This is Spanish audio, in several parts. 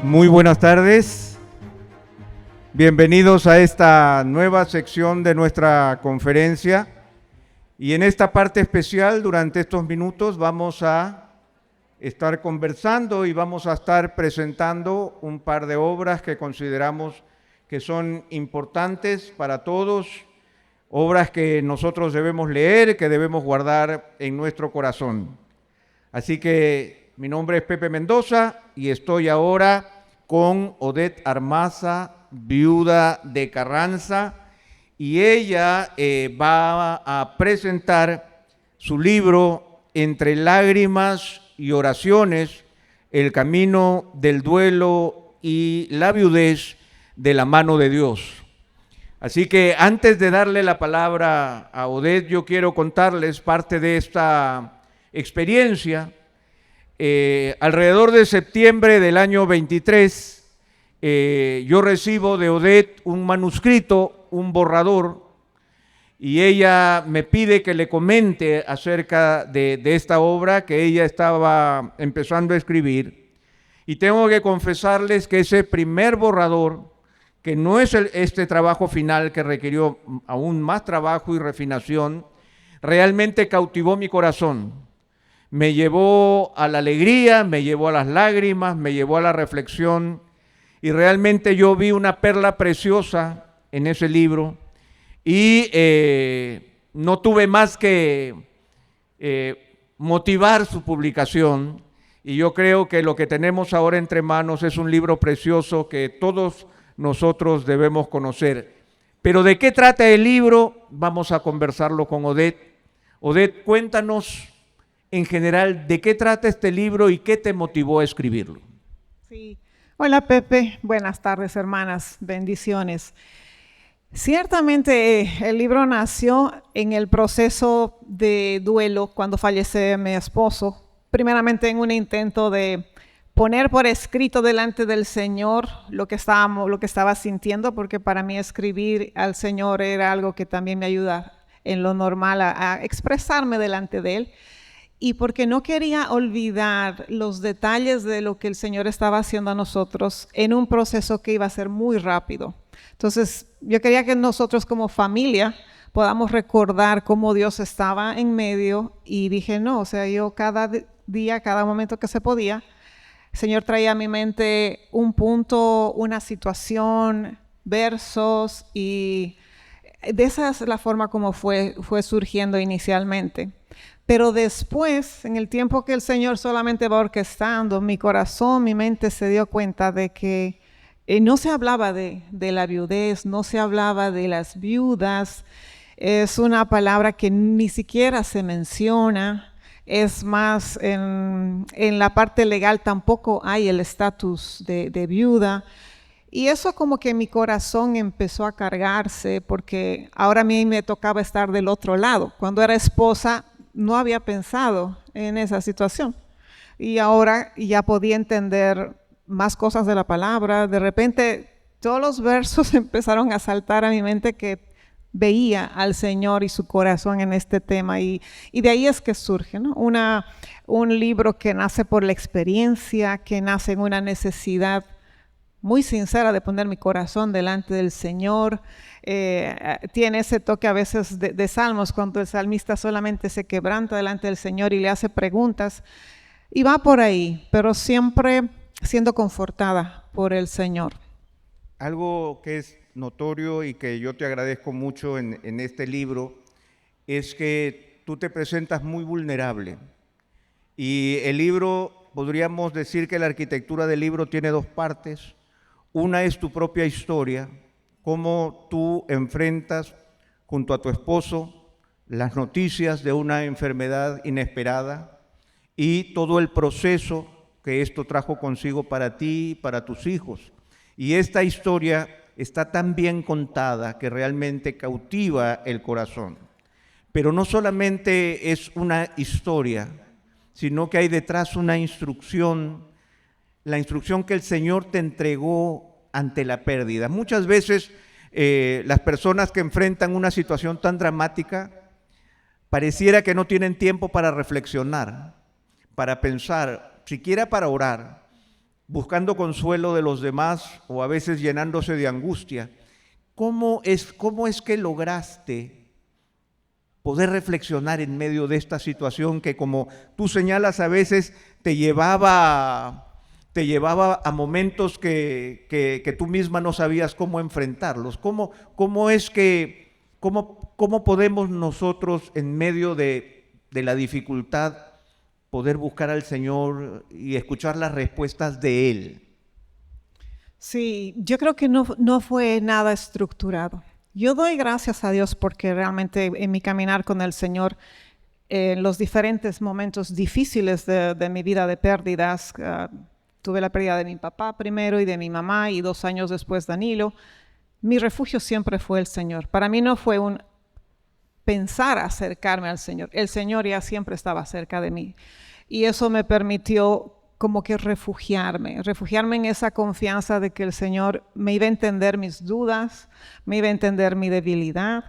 Muy buenas tardes. Bienvenidos a esta nueva sección de nuestra conferencia. Y en esta parte especial, durante estos minutos, vamos a estar conversando y vamos a estar presentando un par de obras que consideramos que son importantes para todos, obras que nosotros debemos leer, que debemos guardar en nuestro corazón. Así que mi nombre es Pepe Mendoza y estoy ahora con Odette Armaza, viuda de Carranza, y ella va a presentar su libro Entre lágrimas y oraciones, el camino del duelo y la viudez de la mano de Dios. Así que antes de darle la palabra a Odette, yo quiero contarles parte de esta experiencia. Alrededor de septiembre del año 23, yo recibo de Odette un manuscrito, un borrador, y ella me pide que le comente acerca de esta obra que ella estaba empezando a escribir. Y tengo que confesarles que ese primer borrador, que no es este trabajo final que requirió aún más trabajo y refinación, realmente cautivó mi corazón. Me llevó a la alegría, me llevó a las lágrimas, me llevó a la reflexión, y realmente yo vi una perla preciosa en ese libro y no tuve más que motivar su publicación, y yo creo que lo que tenemos ahora entre manos es un libro precioso que todos nosotros debemos conocer. Pero ¿de qué trata el libro? Vamos a conversarlo con Odette. Odette, cuéntanos en general de qué trata este libro y qué te motivó a escribirlo. Sí. Hola Pepe, buenas tardes hermanas, bendiciones. Ciertamente el libro nació en el proceso de duelo cuando fallece mi esposo, primeramente en un intento de poner por escrito delante del Señor lo que estaba sintiendo, porque para mí escribir al Señor era algo que también me ayuda en lo normal a expresarme delante de Él. Y porque no quería olvidar los detalles de lo que el Señor estaba haciendo a nosotros en un proceso que iba a ser muy rápido. Entonces, yo quería que nosotros como familia podamos recordar cómo Dios estaba en medio, y dije, no, o sea, yo cada día, cada momento que se podía, el Señor traía a mi mente un punto, una situación, versos, y de esa es la forma como fue surgiendo inicialmente. Pero después, en el tiempo que el Señor solamente va orquestando, mi corazón, mi mente se dio cuenta de que no se hablaba de la viudez, no se hablaba de las viudas. Es una palabra que ni siquiera se menciona. Es más, en la parte legal tampoco hay el estatus de viuda. Y eso como que mi corazón empezó a cargarse, porque ahora a mí me tocaba estar del otro lado. Cuando era esposa, no había pensado en esa situación, y ahora ya podía entender más cosas de la palabra. De repente todos los versos empezaron a saltar a mi mente, que veía al Señor y su corazón en este tema, y de ahí es que surge, ¿no? Un libro que nace por la experiencia, que nace en una necesidad muy sincera de poner mi corazón delante del Señor. Tiene ese toque a veces de salmos, cuando el salmista solamente se quebranta delante del Señor y le hace preguntas, y va por ahí, pero siempre siendo confortada por el Señor. Algo que es notorio y que yo te agradezco mucho en este libro es que tú te presentas muy vulnerable, y el libro, podríamos decir que la arquitectura del libro tiene dos partes. Una es tu propia historia, cómo tú enfrentas junto a tu esposo las noticias de una enfermedad inesperada y todo el proceso que esto trajo consigo para ti y para tus hijos. Y esta historia está tan bien contada que realmente cautiva el corazón. Pero no solamente es una historia, sino que hay detrás una instrucción, la instrucción que el Señor te entregó ante la pérdida. Muchas veces las personas que enfrentan una situación tan dramática pareciera que no tienen tiempo para reflexionar, para pensar, siquiera para orar. buscando consuelo de los demás o a veces llenándose de angustia. ¿Cómo es que lograste poder reflexionar en medio de esta situación que, como tú señalas, a veces te llevaba a momentos que tú misma no sabías cómo enfrentarlos? ¿Cómo podemos nosotros en medio de la dificultad poder buscar al Señor y escuchar las respuestas de Él? Sí, yo creo que no fue nada estructurado. Yo doy gracias a Dios porque realmente en mi caminar con el Señor, en los diferentes momentos difíciles de mi vida de pérdidas, tuve la pérdida de mi papá primero y de mi mamá, y 2 años después Danilo, mi refugio siempre fue el Señor. Para mí no fue un pensar acercarme al Señor. El Señor ya siempre estaba cerca de mí. Y eso me permitió como que refugiarme en esa confianza de que el Señor me iba a entender mis dudas, me iba a entender mi debilidad,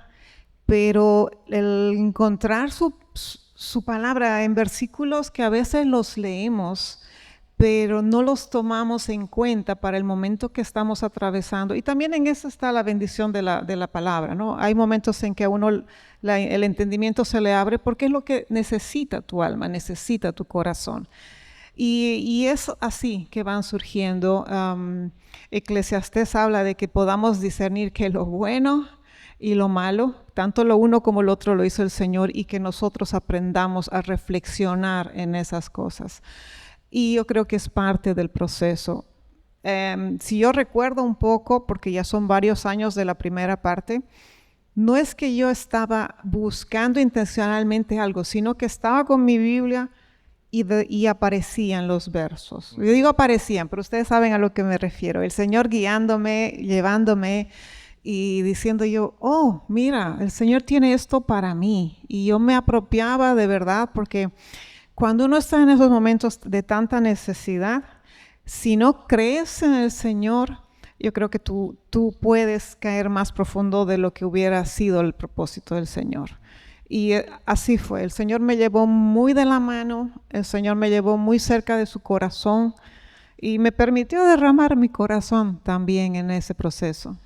pero el encontrar su palabra en versículos que a veces los leemos, pero no los tomamos en cuenta para el momento que estamos atravesando. Y también en eso está la bendición de la palabra, ¿no? Hay momentos en que a uno el entendimiento se le abre porque es lo que necesita tu alma, necesita tu corazón. Y es así que van surgiendo. Eclesiastés habla de que podamos discernir que lo bueno y lo malo, tanto lo uno como lo otro lo hizo el Señor, y que nosotros aprendamos a reflexionar en esas cosas. Y yo creo que es parte del proceso. Si yo recuerdo un poco, porque ya son varios años de la primera parte, no es que yo estaba buscando intencionalmente algo, sino que estaba con mi Biblia y aparecían los versos. Yo digo aparecían, pero ustedes saben a lo que me refiero. El Señor guiándome, llevándome y diciendo yo, oh, mira, el Señor tiene esto para mí. Y yo me apropiaba de verdad, porque cuando uno está en esos momentos de tanta necesidad, si no crees en el Señor, yo creo que tú puedes caer más profundo de lo que hubiera sido el propósito del Señor. Y así fue. El Señor me llevó muy de la mano, el Señor me llevó muy cerca de su corazón y me permitió derramar mi corazón también en ese proceso.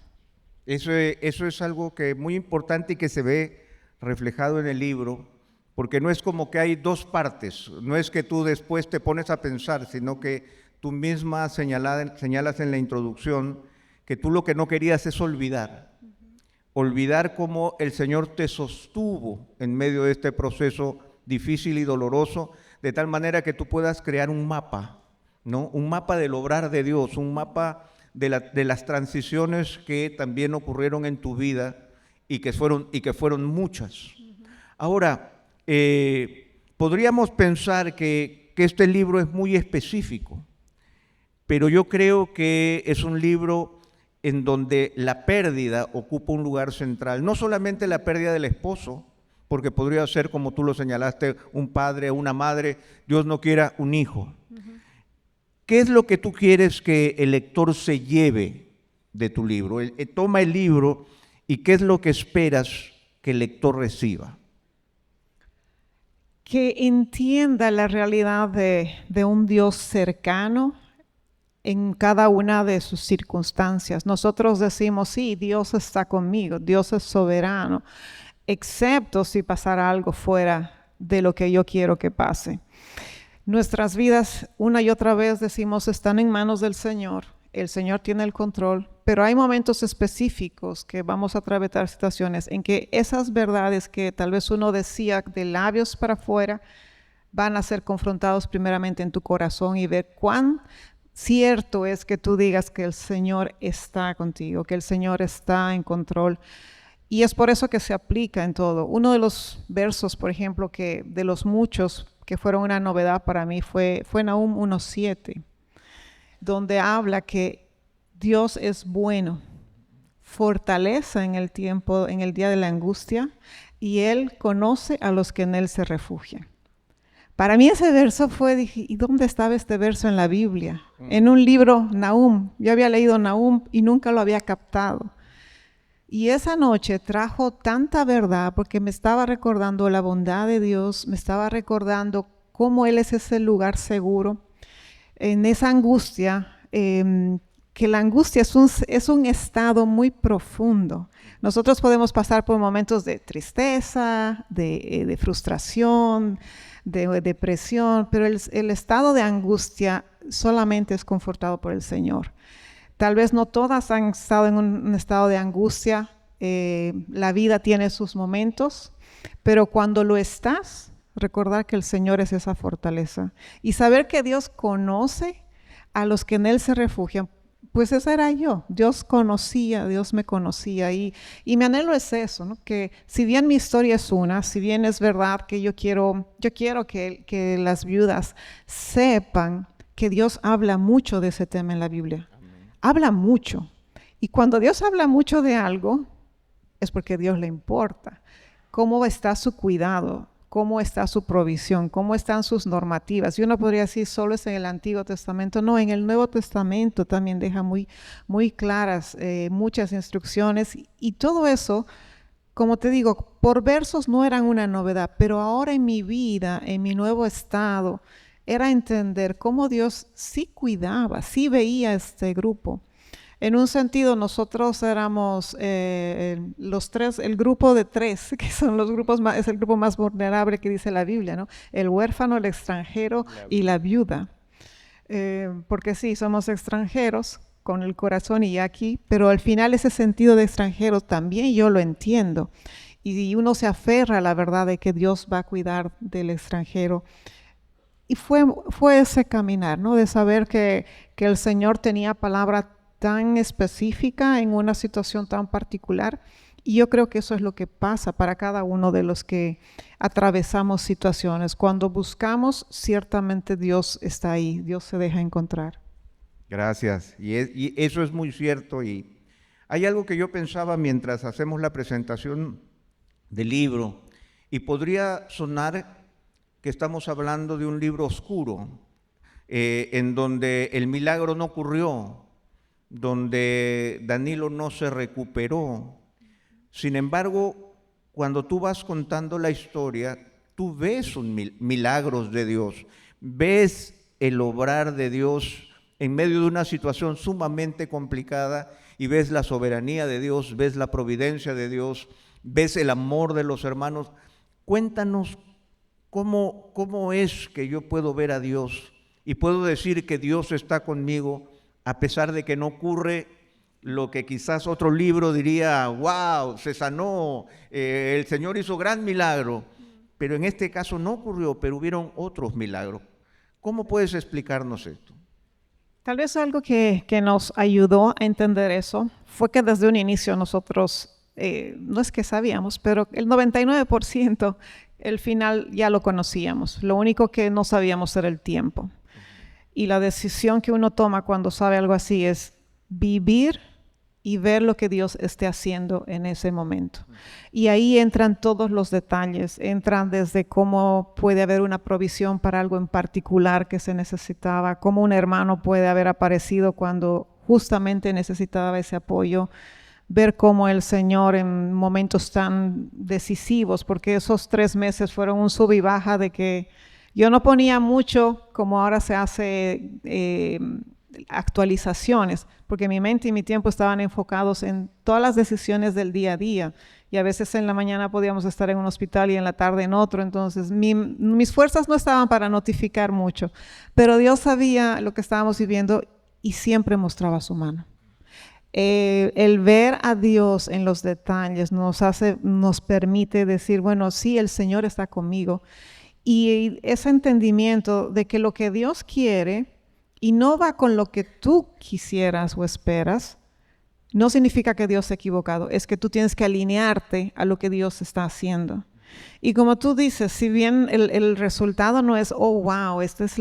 Eso es algo que es muy importante y que se ve reflejado en el libro, porque no es como que hay dos partes, no es que tú después te pones a pensar, sino que tú misma señalas en la introducción que tú lo que no querías es olvidar cómo el Señor te sostuvo en medio de este proceso difícil y doloroso, de tal manera que tú puedas crear un mapa, ¿no? Un mapa del obrar de Dios, un mapa de las transiciones que también ocurrieron en tu vida y que fueron muchas. Ahora, podríamos pensar que este libro es muy específico, pero yo creo que es un libro en donde la pérdida ocupa un lugar central. No solamente la pérdida del esposo, porque podría ser, como tú lo señalaste, un padre, una madre, Dios no quiera, un hijo. ¿Qué es lo que tú quieres que el lector se lleve de tu libro? Toma el libro y ¿qué es lo que esperas que el lector reciba? Que entienda la realidad de un Dios cercano en cada una de sus circunstancias. Nosotros decimos, sí, Dios está conmigo, Dios es soberano, excepto si pasara algo fuera de lo que yo quiero que pase. Nuestras vidas, una y otra vez decimos, están en manos del Señor, el Señor tiene el control, pero hay momentos específicos que vamos a atravesar situaciones en que esas verdades que tal vez uno decía de labios para afuera, van a ser confrontados primeramente en tu corazón y ver cuán cierto es que tú digas que el Señor está contigo, que el Señor está en control. Y es por eso que se aplica en todo. Uno de los versos, por ejemplo, que de los muchos que fueron una novedad para mí fue Nahum 1:7, donde habla que Dios es bueno, fortaleza en el tiempo, en el día de la angustia, y Él conoce a los que en Él se refugian. Para mí ese verso dije, ¿y dónde estaba este verso en la Biblia? En un libro, Nahum. Yo había leído Nahum y nunca lo había captado. Y esa noche trajo tanta verdad porque me estaba recordando la bondad de Dios, me estaba recordando cómo Él es ese lugar seguro. en esa angustia, que la angustia es un estado muy profundo. Nosotros podemos pasar por momentos de tristeza, de frustración, de depresión, pero el estado de angustia solamente es confortado por el Señor. Tal vez no todas han estado en un estado de angustia, la vida tiene sus momentos, pero cuando lo estás, recordar que el Señor es esa fortaleza y saber que Dios conoce a los que en Él se refugian. Pues esa era yo, Dios me conocía y mi anhelo es eso, ¿no? Que si bien mi historia es si bien es verdad que yo quiero que las viudas sepan que Dios habla mucho de ese tema en la Biblia. Amén. Habla mucho. Y cuando Dios habla mucho de algo, es porque a Dios le importa. ¿Cómo está su cuidado? ¿Cómo está su provisión? ¿Cómo están sus normativas? Y uno podría decir, solo es en el Antiguo Testamento. No, en el Nuevo Testamento también deja muy claras muchas instrucciones. Y todo eso, como te digo, por versos no eran una novedad, pero ahora en mi vida, en mi nuevo estado, era entender cómo Dios sí cuidaba, sí veía este grupo. En un sentido, nosotros éramos los tres, el grupo de tres, que son los grupos más, es el grupo más vulnerable que dice la Biblia, ¿no? El huérfano, el extranjero y la viuda. Porque sí, somos extranjeros con el corazón y aquí, pero al final ese sentido de extranjeros también yo lo entiendo. Y uno se aferra a la verdad de que Dios va a cuidar del extranjero. Y fue ese caminar, ¿no? De saber que el Señor tenía palabra tan específica en una situación tan particular, y yo creo que eso es lo que pasa para cada uno de los que atravesamos situaciones. Cuando buscamos, ciertamente Dios está ahí, Dios se deja encontrar. Gracias, y eso es muy cierto, y hay algo que yo pensaba mientras hacemos la presentación del libro, y podría sonar que estamos hablando de un libro oscuro, en donde el milagro no ocurrió, donde Danilo no se recuperó. Sin embargo, cuando tú vas contando la historia, tú ves milagros de Dios, ves el obrar de Dios en medio de una situación sumamente complicada, y ves la soberanía de Dios, ves la providencia de Dios, ves el amor de los hermanos. Cuéntanos cómo es que yo puedo ver a Dios y puedo decir que Dios está conmigo, a pesar de que no ocurre lo que quizás otro libro diría, wow, se sanó, el Señor hizo gran milagro, pero en este caso no ocurrió, pero hubieron otros milagros. ¿Cómo puedes explicarnos esto? Tal vez algo que nos ayudó a entender eso fue que desde un inicio nosotros, no es que sabíamos, pero el 99%, el final ya lo conocíamos. Lo único que no sabíamos era el tiempo. Y la decisión que uno toma cuando sabe algo así es vivir y ver lo que Dios esté haciendo en ese momento. Y ahí entran todos los detalles, entran desde cómo puede haber una provisión para algo en particular que se necesitaba, cómo un hermano puede haber aparecido cuando justamente necesitaba ese apoyo, ver cómo el Señor en momentos tan decisivos, porque esos 3 meses fueron un sub y baja de que yo no ponía mucho, como ahora se hace actualizaciones, porque mi mente y mi tiempo estaban enfocados en todas las decisiones del día a día, y a veces en la mañana podíamos estar en un hospital y en la tarde en otro, entonces mis fuerzas no estaban para notificar mucho, pero Dios sabía lo que estábamos viviendo y siempre mostraba su mano. El ver a Dios en los detalles nos permite decir, bueno, sí, el Señor está conmigo. Y ese entendimiento de que lo que Dios quiere y no va con lo que tú quisieras o esperas, no significa que Dios se ha equivocado, es que tú tienes que alinearte a lo que Dios está haciendo. Y como tú dices, si bien el resultado no es, oh, wow, este es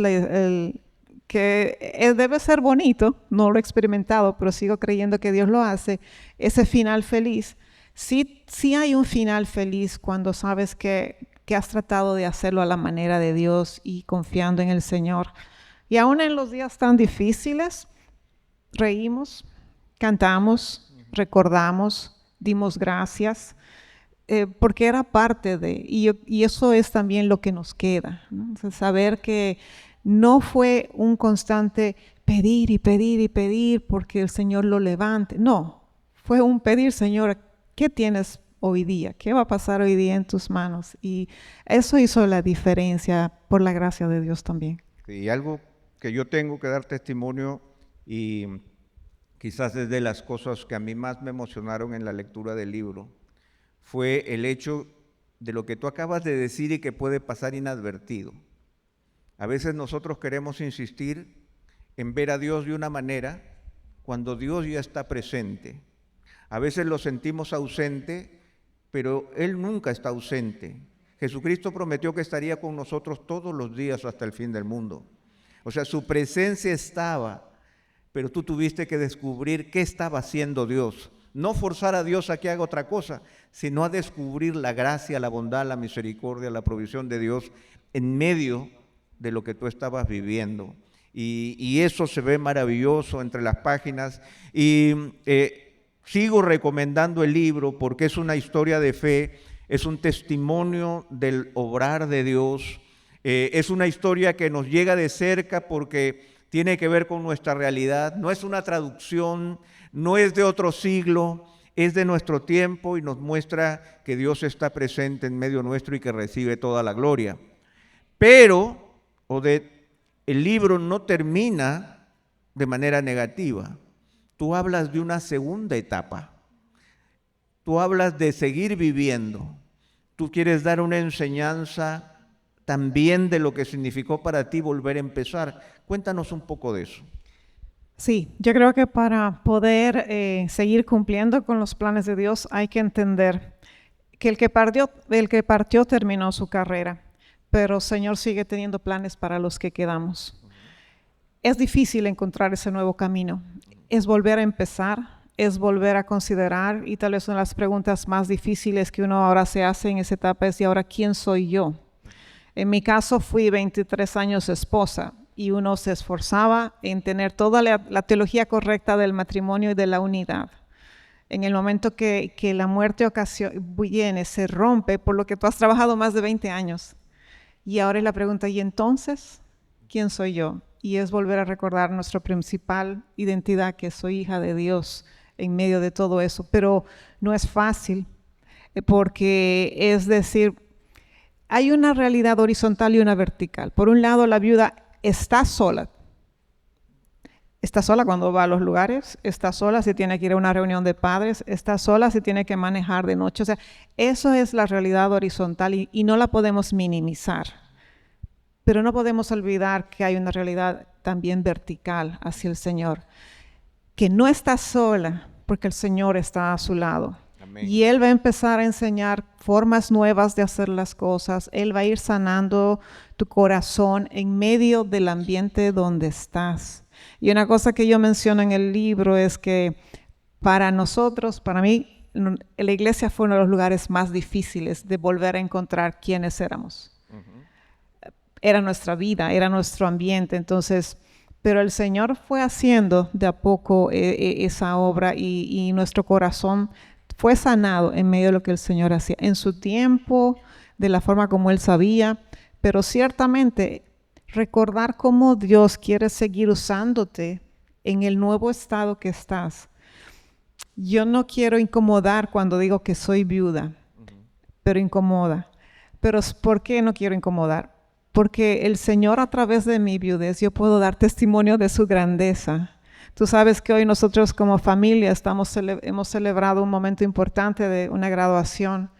que debe ser bonito, no lo he experimentado, pero sigo creyendo que Dios lo hace, ese final feliz, sí hay un final feliz cuando sabes que has tratado de hacerlo a la manera de Dios y confiando en el Señor. Y aún en los días tan difíciles, reímos, cantamos, recordamos, dimos gracias, porque era parte de, y eso es también lo que nos queda, ¿no? O sea, saber que No fue un constante pedir y pedir y pedir porque el Señor lo levante. No, fue un pedir, Señor, ¿qué tienes hoy día? ¿Qué va a pasar hoy día en tus manos? Y eso hizo la diferencia por la gracia de Dios también. Y algo que yo tengo que dar testimonio, y quizás es de las cosas que a mí más me emocionaron en la lectura del libro, fue el hecho de lo que tú acabas de decir y que puede pasar inadvertido. A veces nosotros queremos insistir en ver a Dios de una manera cuando Dios ya está presente. A veces lo sentimos ausente, pero Él nunca está ausente. Jesucristo prometió que estaría con nosotros todos los días hasta el fin del mundo. O sea, su presencia estaba, pero tú tuviste que descubrir qué estaba haciendo Dios. No forzar a Dios a que haga otra cosa, sino a descubrir la gracia, la bondad, la misericordia, la provisión de Dios en medio de lo que tú estabas viviendo. Y eso se ve maravilloso entre las páginas. Y sigo recomendando el libro porque es una historia de fe, es un testimonio del obrar de Dios, es una historia que nos llega de cerca porque tiene que ver con nuestra realidad. No es una traducción, no es de otro siglo, es de nuestro tiempo y nos muestra que Dios está presente en medio nuestro y que recibe toda la gloria. Pero el libro no termina de manera negativa. Tú hablas de una segunda etapa. Tú hablas de seguir viviendo. Tú quieres dar una enseñanza también de lo que significó para ti volver a empezar. Cuéntanos un poco de eso. Sí, yo creo que para poder seguir cumpliendo con los planes de Dios hay que entender que el que partió terminó su carrera, pero el Señor sigue teniendo planes para los que quedamos. Es difícil encontrar ese nuevo camino, es volver a empezar, es volver a considerar, y tal vez una de las preguntas más difíciles que uno ahora se hace en esa etapa es: ¿y ahora quién soy yo? En mi caso fui 23 años esposa y uno se esforzaba en tener toda la teología correcta del matrimonio y de la unidad. En el momento que la muerte viene, se rompe por lo que tú has trabajado más de 20 años. Y ahora es la pregunta: ¿y entonces quién soy yo? Y es volver a recordar nuestra principal identidad, que soy hija de Dios en medio de todo eso. Pero no es fácil, porque es decir, hay una realidad horizontal y una vertical. Por un lado, la viuda está sola. Está sola cuando va a los lugares, está sola si tiene que ir a una reunión de padres, está sola si tiene que manejar de noche. O sea, eso es la realidad horizontal y no la podemos minimizar. Pero no podemos olvidar que hay una realidad también vertical hacia el Señor, que no está sola porque el Señor está a su lado. Amén. Y Él va a empezar a enseñar formas nuevas de hacer las cosas. Él va a ir sanando tu corazón en medio del ambiente donde estás. Y una cosa que yo menciono en el libro es que para nosotros, para mí, la iglesia fue uno de los lugares más difíciles de volver a encontrar quiénes éramos. Era nuestra vida, era nuestro ambiente. Entonces, pero el Señor fue haciendo de a poco esa obra y nuestro corazón fue sanado en medio de lo que el Señor hacía en su tiempo, de la forma como Él sabía, pero ciertamente recordar cómo Dios quiere seguir usándote en el nuevo estado que estás. Yo no quiero incomodar cuando digo que soy viuda, pero incomoda. Pero ¿por qué no quiero incomodar? Porque el Señor, a través de mi viudez, yo puedo dar testimonio de su grandeza. Tú sabes que hoy nosotros como familia hemos celebrado un momento importante de una graduación,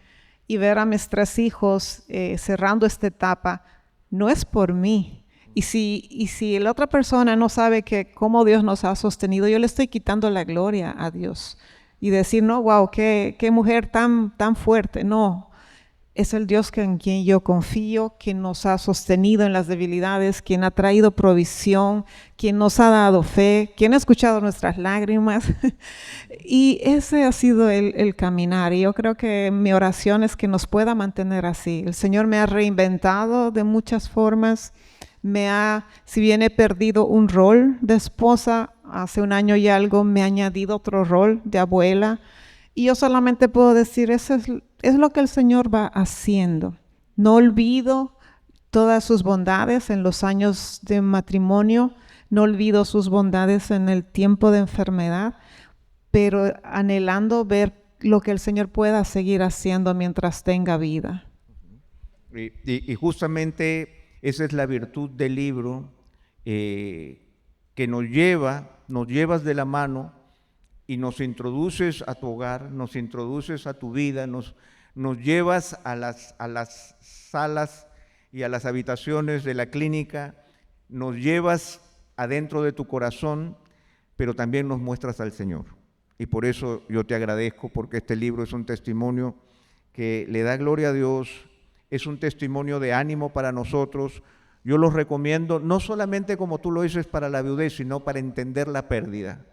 y ver a mis 3 hijos cerrando esta etapa no es por mí. Y si la otra persona no sabe cómo Dios nos ha sostenido, yo le estoy quitando la gloria a Dios. Y decir, no, wow, qué mujer tan fuerte. No. Es el Dios en quien yo confío, quien nos ha sostenido en las debilidades, quien ha traído provisión, quien nos ha dado fe, quien ha escuchado nuestras lágrimas. Y ese ha sido el caminar. Y yo creo que mi oración es que nos pueda mantener así. El Señor me ha reinventado de muchas formas. Si bien he perdido un rol de esposa, hace 1 año y algo me ha añadido otro rol de abuela. Y yo solamente puedo decir, eso es lo que el Señor va haciendo. No olvido todas sus bondades en los años de matrimonio. No olvido sus bondades en el tiempo de enfermedad, pero anhelando ver lo que el Señor pueda seguir haciendo mientras tenga vida. Y justamente esa es la virtud del libro, que nos llevas de la mano y nos introduces a tu hogar, nos introduces a tu vida, nos llevas a las salas y a las habitaciones de la clínica, nos llevas adentro de tu corazón, pero también nos muestras al Señor. Y por eso yo te agradezco, porque este libro es un testimonio que le da gloria a Dios, es un testimonio de ánimo para nosotros. Yo los recomiendo, no solamente como tú lo dices para la viudez, sino para entender la pérdida,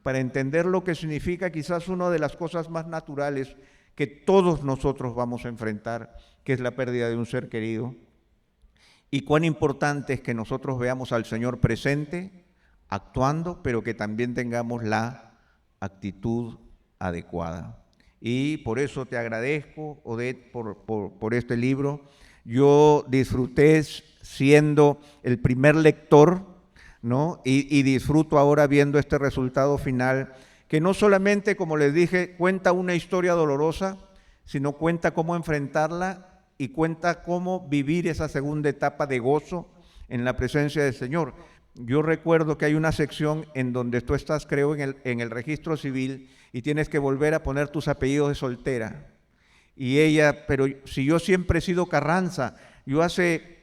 para entender lo que significa quizás una de las cosas más naturales que todos nosotros vamos a enfrentar, que es la pérdida de un ser querido. Y cuán importante es que nosotros veamos al Señor presente, actuando, pero que también tengamos la actitud adecuada. Y por eso te agradezco, Odette, por este libro. Yo disfruté siendo el primer lector, ¿no? Y disfruto ahora viendo este resultado final, que no solamente, como les dije, cuenta una historia dolorosa, sino cuenta cómo enfrentarla y cuenta cómo vivir esa segunda etapa de gozo en la presencia del Señor. Yo recuerdo que hay una sección en donde tú estás, creo, en el registro civil y tienes que volver a poner tus apellidos de soltera. Y ella, pero si yo siempre he sido Carranza, yo hace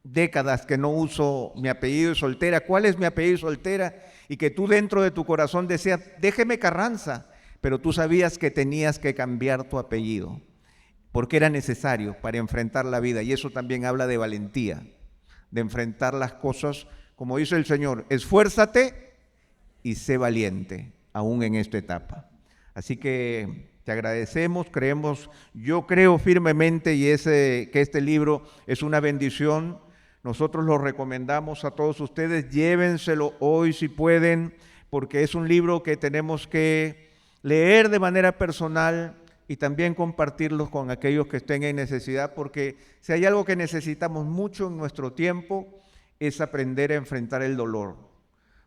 décadas que no uso mi apellido de soltera. ¿Cuál es mi apellido de soltera? Y que tú dentro de tu corazón decías, déjeme Carranza, pero tú sabías que tenías que cambiar tu apellido, porque era necesario para enfrentar la vida. Y eso también habla de valentía, de enfrentar las cosas, como dice el Señor, esfuérzate y sé valiente, aún en esta etapa. Así que te agradecemos, yo creo firmemente que este libro es una bendición. Nosotros lo recomendamos a todos ustedes, llévenselo hoy si pueden, porque es un libro que tenemos que leer de manera personal y también compartirlos con aquellos que estén en necesidad, porque si hay algo que necesitamos mucho en nuestro tiempo, es aprender a enfrentar el dolor,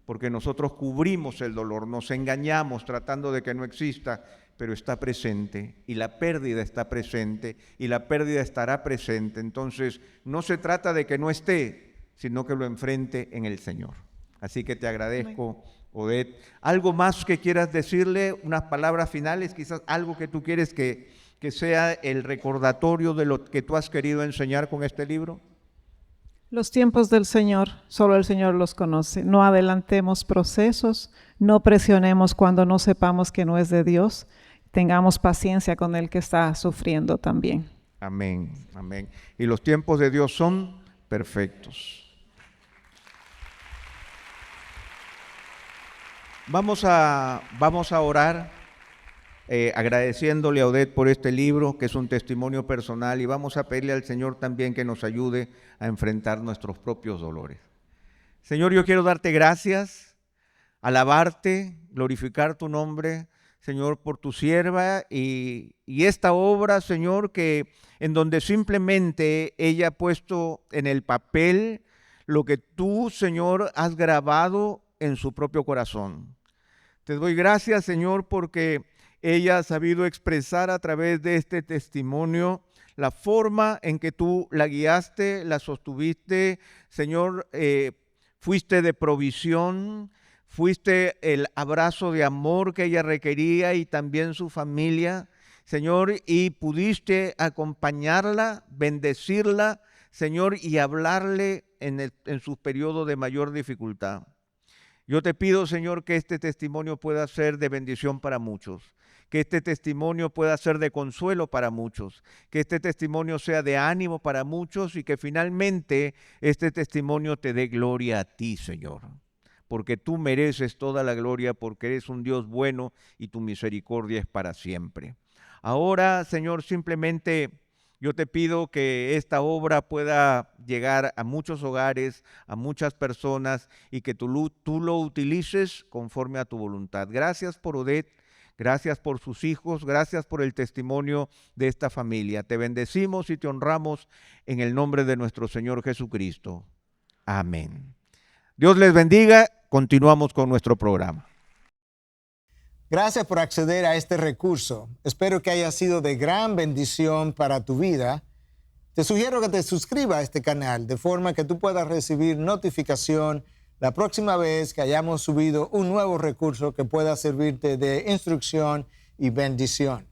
porque nosotros cubrimos el dolor, nos engañamos tratando de que no exista, pero está presente y la pérdida está presente y la pérdida estará presente. Entonces, no se trata de que no esté, sino que lo enfrente en el Señor. Así que te agradezco, Odette. ¿Algo más que quieras decirle? Unas palabras finales, quizás algo que tú quieres que sea el recordatorio de lo que tú has querido enseñar con este libro. Los tiempos del Señor, solo el Señor los conoce. No adelantemos procesos, no presionemos cuando no sepamos que no es de Dios. Tengamos paciencia con el que está sufriendo también. Amén, amén. Y los tiempos de Dios son perfectos. Vamos a orar agradeciéndole a Odette por este libro, que es un testimonio personal, y vamos a pedirle al Señor también que nos ayude a enfrentar nuestros propios dolores. Señor, yo quiero darte gracias, alabarte, glorificar tu nombre, Señor, por tu sierva y esta obra, Señor, que en donde simplemente ella ha puesto en el papel lo que tú, Señor, has grabado en su propio corazón. Te doy gracias, Señor, porque ella ha sabido expresar a través de este testimonio la forma en que tú la guiaste, la sostuviste, Señor, fuiste de provisión, fuiste el abrazo de amor que ella requería y también su familia, Señor, y pudiste acompañarla, bendecirla, Señor, y hablarle en su periodo de mayor dificultad. Yo te pido, Señor, que este testimonio pueda ser de bendición para muchos, que este testimonio pueda ser de consuelo para muchos, que este testimonio sea de ánimo para muchos y que finalmente este testimonio te dé gloria a ti, Señor, porque tú mereces toda la gloria, porque eres un Dios bueno y tu misericordia es para siempre. Ahora, Señor, simplemente yo te pido que esta obra pueda llegar a muchos hogares, a muchas personas y que tú lo utilices conforme a tu voluntad. Gracias por Odette, Gracias por sus hijos, gracias por el testimonio de esta familia. Te bendecimos y te honramos en el nombre de nuestro Señor Jesucristo. Amén. Dios les bendiga. Continuamos con nuestro programa. Gracias por acceder a este recurso. Espero que haya sido de gran bendición para tu vida. Te sugiero que te suscribas a este canal de forma que tú puedas recibir notificación la próxima vez que hayamos subido un nuevo recurso que pueda servirte de instrucción y bendición.